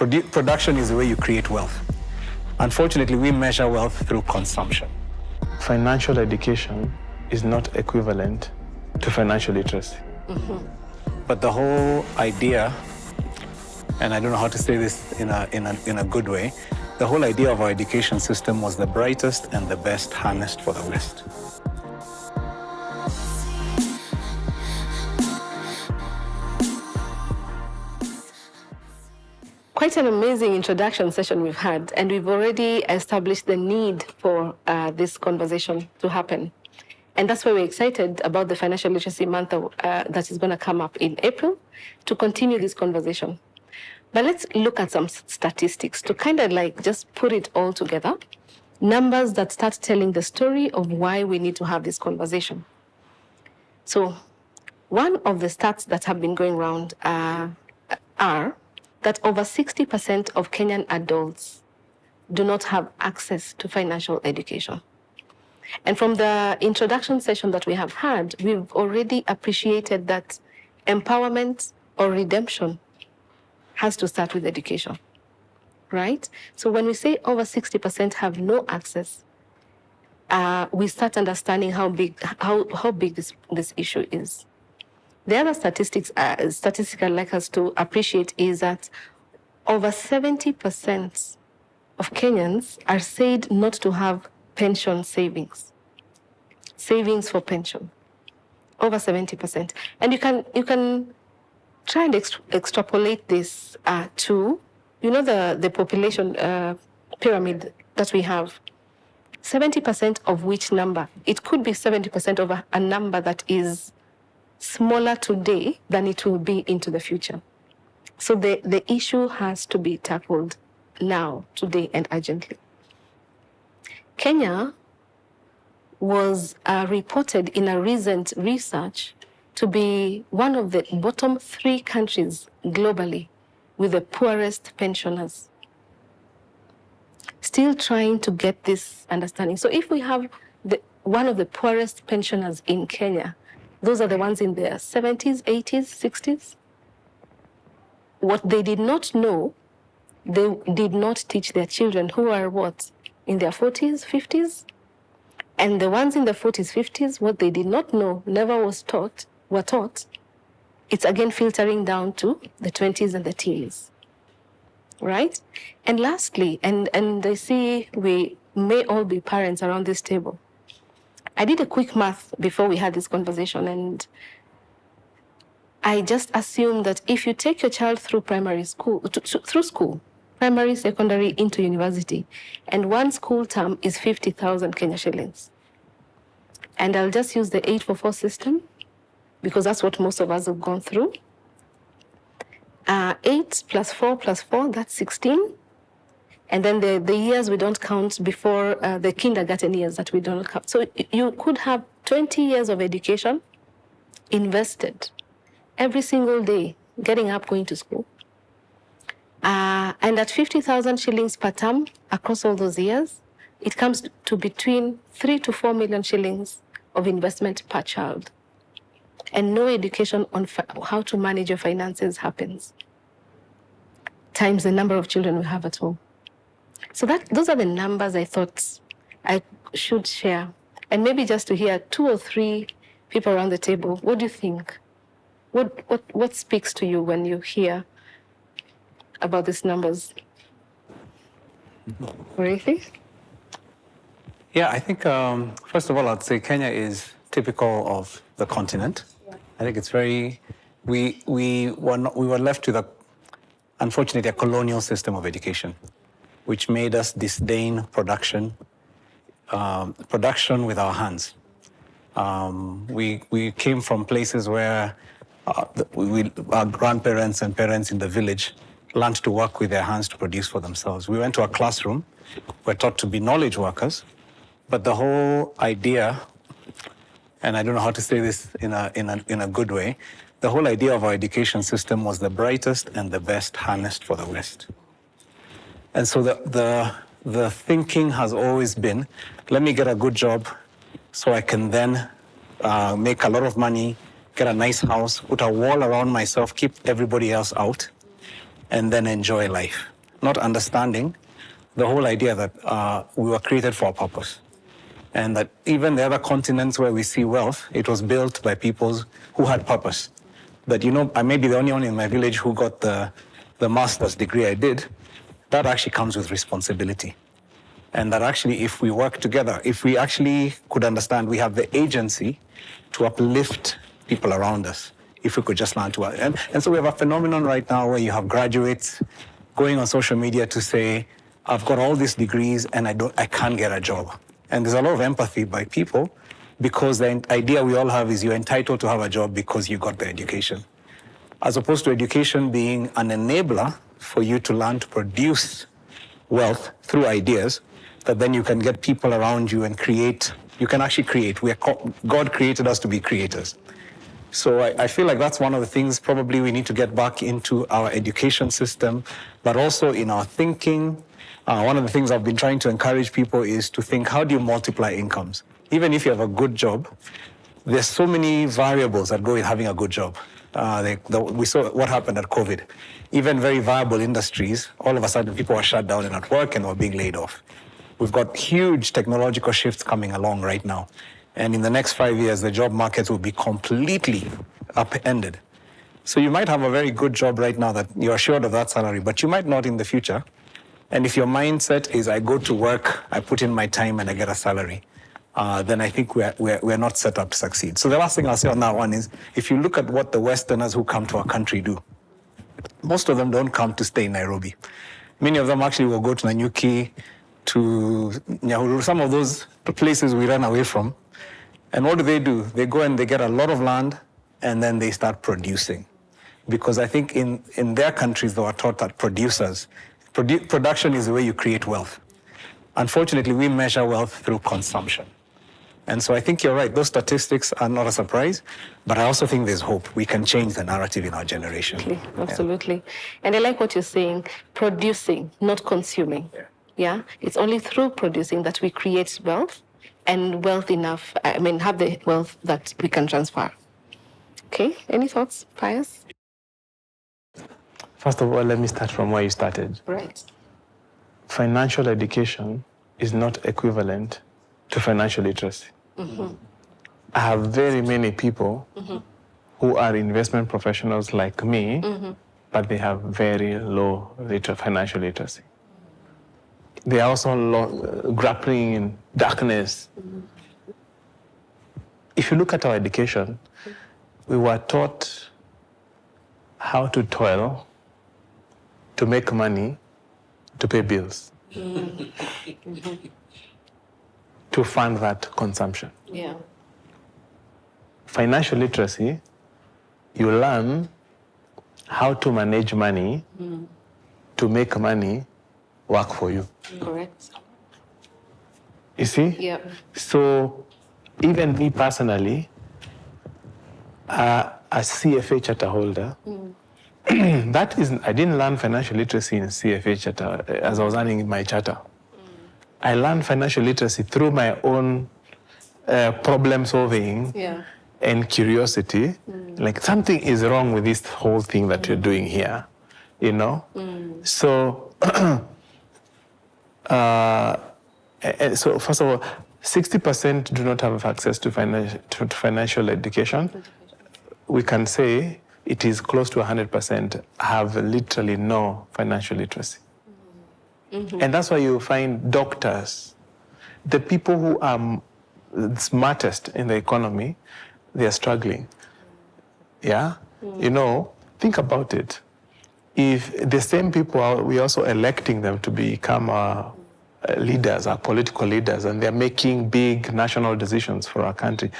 Production is the way you create wealth. Unfortunately, we measure wealth through consumption. Financial education is not equivalent to financial literacy. But the whole idea, and I don't know how to say this in a good way, the whole idea of our education system was the brightest and the best harnessed for the West. Quite an amazing introduction session we've had, and we've already established the need for this conversation to happen. And that's why we're excited about the Financial Literacy Month that is going to come up in April to continue this conversation. But let's look at some statistics to kind of like just put it all together. Numbers that start telling the story of why we need to have this conversation. So one of the stats that have been going around are that over 60% of Kenyan adults do not have access to financial education. And from the introduction session that we have had, we've already appreciated that empowerment or redemption has to start with education, right? So when we say over 60% have no access, we start understanding how big this issue is. The other statistics I'd like us to appreciate is that over 70% of Kenyans are said not to have pension savings for pension, over 70%. And you can try and extrapolate this to, the population pyramid that we have. 70% of which number? It could be 70% of a number that is smaller today than it will be into the future. So the issue has to be tackled now, today, and urgently. Kenya was reported in a recent research to be one of the bottom 3 countries globally with the poorest pensioners. Still trying to get this understanding. So if we have one of the poorest pensioners in Kenya, those are the ones in their 70s, 80s, 60s. What they did not know, they did not teach their children who are what? In their 40s, 50s? And the ones in the 40s, 50s, what they did not know, never were taught. It's again filtering down to the 20s and the teens, right? And lastly, and I see we may all be parents around this table. I did a quick math before we had this conversation, and I just assumed that if you take your child through primary school, through school, primary, secondary, into university, and one school term is 50,000 Kenya shillings. And I'll just use the 844 system, because that's what most of us have gone through. 8 plus 4 plus 4, that's 16. And then the years we don't count before the kindergarten years that we don't count. So you could have 20 years of education invested every single day, getting up, going to school. And at 50,000 shillings per term across all those years, it comes to between 3 to 4 million shillings of investment per child. And no education on how to manage your finances happens, times the number of children we have at home. So those are the numbers I thought I should share. And maybe just to hear 2 or 3 people around the table, what do you think? What speaks to you when you hear about these numbers? Muriithi? Yeah, I think, first of all, I'd say Kenya is typical of the continent. Yeah. I think it's very, we were left with unfortunately, a colonial system of education, which made us disdain production with our hands. We came from places where our grandparents and parents in the village learned to work with their hands to produce for themselves. We went to a classroom, we're taught to be knowledge workers, but the whole idea, and I don't know how to say this in a good way, the whole idea of our education system was the brightest and the best harnessed for the West. And so the thinking has always been, let me get a good job so I can then make a lot of money, get a nice house, put a wall around myself, keep everybody else out, and then enjoy life. not understanding the whole idea that we were created for a purpose. And that even the other continents where we see wealth, it was built by peoples who had purpose. That, I may be the only one in my village who got the master's degree I did. That actually comes with responsibility. And that actually, if we work together, if we actually could understand we have the agency to uplift people around us, if we could just learn to. And so we have a phenomenon right now where you have graduates going on social media to say, I've got all these degrees and I can't get a job. And there's a lot of empathy by people because the idea we all have is you're entitled to have a job because you got the education. As opposed to education being an enabler for you to learn to produce wealth through ideas that then you can get people around you and create. You can actually create. God created us to be creators. So I feel like that's one of the things probably we need to get back into our education system, but also in our thinking. One of the things I've been trying to encourage people is to think, how do you multiply incomes? Even if you have a good job, there's so many variables that go with having a good job. We saw what happened at COVID. Even very viable industries, all of a sudden people were shut down and at work and were being laid off. We've got huge technological shifts coming along right now. And in the next 5 years, the job market will be completely upended. So you might have a very good job right now that you're assured of that salary, but you might not in the future. And if your mindset is, I go to work, I put in my time and I get a salary, then I think we're not set up to succeed. So the last thing I'll say on that one is, if you look at what the Westerners who come to our country do, most of them don't come to stay in Nairobi. Many of them actually will go to Nanyuki, to Nyahururu, some of those places we run away from. And what do? They go and they get a lot of land and then they start producing. Because I think in their countries, they were taught that production is the way you create wealth. Unfortunately, we measure wealth through consumption. And so I think you're right, those statistics are not a surprise, but I also think there's hope. We can change the narrative in our generation. Absolutely. Yeah. And I like what you're saying, producing, not consuming. Yeah? It's only through producing that we create wealth, and have the wealth that we can transfer. Okay, any thoughts, Pius? First of all, let me start from where you started. Right. Financial education is not equivalent to financial literacy. Mm-hmm. I have very many people who are investment professionals like me, but they have very low financial literacy. They are also grappling in darkness. If you look at our education, we were taught how to toil, to make money, to pay bills, to fund that consumption. Yeah. Financial literacy, you learn how to manage money, to make money work for you. Correct. You see? Yeah. So even me personally, a CFA charter holder, I didn't learn financial literacy in CFA charter as I was earning my charter. I learned financial literacy through my own problem solving and curiosity. Like, something is wrong with this whole thing that you're doing here, So, so first of all, 60% do not have access to financial education. We can say it is close to 100% have literally no financial literacy. And that's why you find doctors, the people who are smartest in the economy, they are struggling. Yeah? Think about it. If the same people we're also electing them to become our leaders, our political leaders, and they're making big national decisions for our country,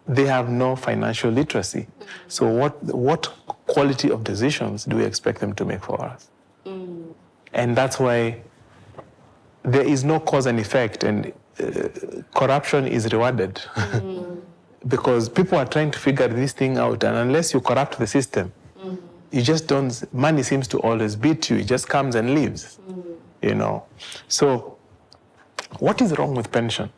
they have no financial literacy. So what quality of decisions do we expect them to make for us? And that's why there is no cause and effect, and corruption is rewarded. Because people are trying to figure this thing out, and unless you corrupt the system, you just don't, money seems to always beat you. It just comes and leaves, So what is wrong with pension?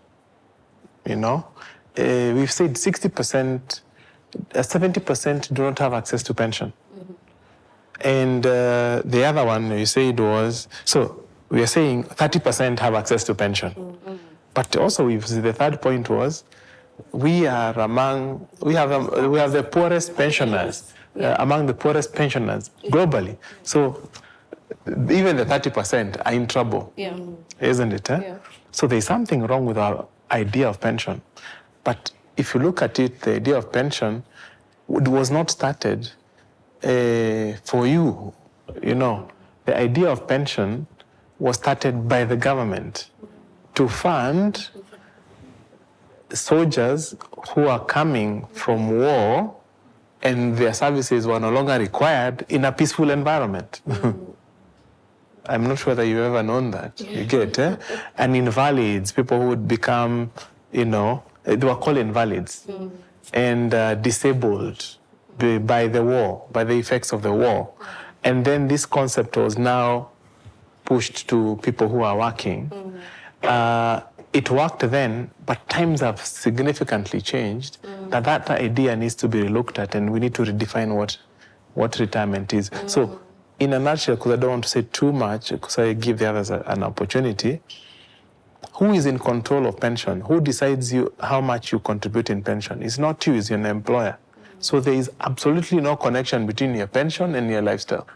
We've said 60%, 70% do not have access to pension. And the other one you said was, so we are saying 30% have access to pension. But also, the third point was, we have the poorest pensioners, among the poorest pensioners globally. So even the 30% are in trouble, isn't it? Eh? Yeah. So there's something wrong with our idea of pension. But if you look at it, the idea of pension was not started for you. You know, the idea of pension was started by the government to fund soldiers who are coming from war and their services were no longer required in a peaceful environment. I'm not sure that you've ever known that. You get, eh? And invalids, people who would become, they were called invalids, and disabled by the war, by the effects of the war. And then this concept was now pushed to people who are working. It worked then, but times have significantly changed, that idea needs to be relooked at, and we need to redefine what retirement is. So, in a nutshell, because I don't want to say too much, because I give the others an opportunity, who is in control of pension? Who decides how much you contribute in pension? It's not you, it's your employer. So there is absolutely no connection between your pension and your lifestyle.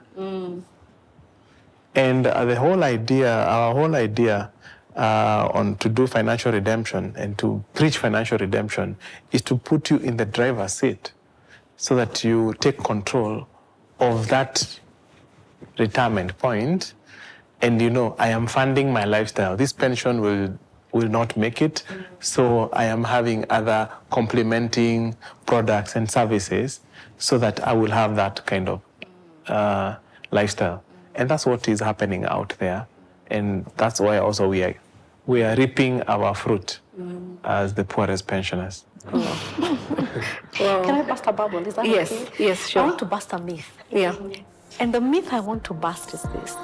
And our whole idea to do financial redemption and to preach financial redemption is to put you in the driver's seat so that you take control of that retirement point, and I am funding my lifestyle. This pension will not make it, so I am having other complementing products and services so that I will have that kind of lifestyle. And that's what is happening out there, and that's why also we are reaping our fruit as the poorest pensioners. Well, can I bust a bubble? Is that okay? Yes, sure. I want to bust a myth. Yeah. And the myth I want to bust is this.